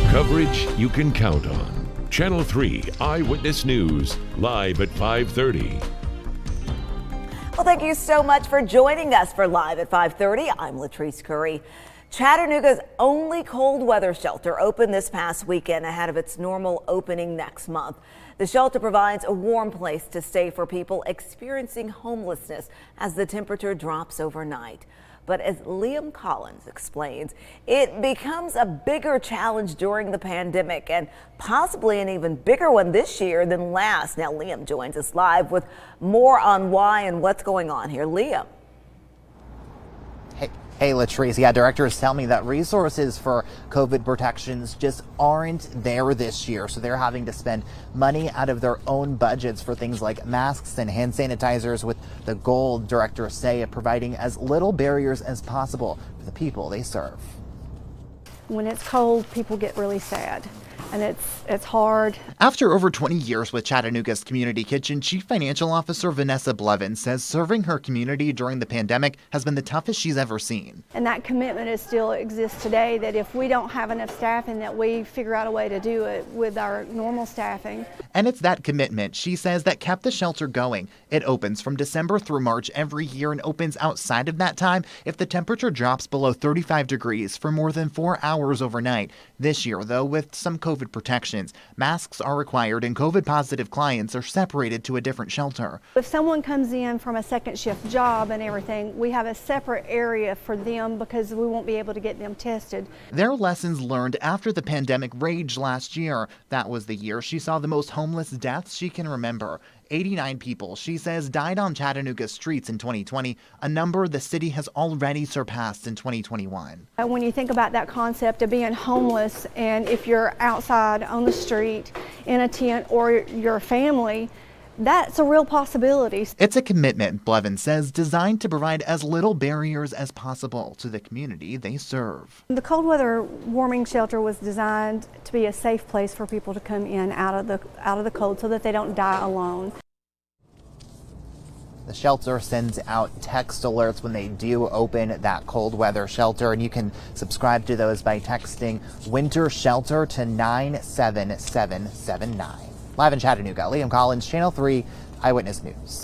Coverage you can count on. Channel 3 Eyewitness News, live at 5:30. Well, thank you so much for joining us for Live at 5:30. I'm Latrice Curry. Chattanooga's only cold weather shelter opened this past weekend ahead of its normal opening next month. The shelter provides a warm place to stay for people experiencing homelessness as the temperature drops overnight. But as Liam Collins explains, it becomes a bigger challenge during the pandemic and possibly an even bigger one this year than last. Now, Liam joins us live with more on why and what's going on here. Liam. Hey, Latrice. Yeah, directors tell me that resources for COVID protections just aren't there this year. So they're having to spend money out of their own budgets for things like masks and hand sanitizers, with the goal, directors say, of providing as little barriers as possible for the people they serve. When it's cold, people get really sad, and it's hard. After over 20 years with Chattanooga's Community Kitchen, Chief Financial Officer Vanessa Blevins says serving her community during the pandemic has been the toughest she's ever seen. And that commitment still exists today, that if we don't have enough staffing, that we figure out a way to do it with our normal staffing. And it's that commitment, she says, that kept the shelter going. It opens from December through March every year and opens outside of that time if the temperature drops below 35 degrees for more than 4 hours overnight. This year, though, with some COVID protections, masks are required and COVID-positive clients are separated to a different shelter. If someone comes in from a second shift job and everything, we have a separate area for them because we won't be able to get them tested. There are lessons learned after the pandemic raged last year. That was the year she saw the most homeless deaths she can remember. 89 people, she says, died on Chattanooga's streets in 2020, a number the city has already surpassed in 2021. When you think about that concept of being homeless, and if you're outside on the street in a tent or your family, that's a real possibility. It's a commitment, Blevins says, designed to provide as little barriers as possible to the community they serve. The cold weather warming shelter was designed to be a safe place for people to come in out of the cold so that they don't die alone. The shelter sends out text alerts when they do open that cold weather shelter, and you can subscribe to those by texting Winter Shelter to 97779. Live in Chattanooga, Liam Collins, Channel 3 Eyewitness News.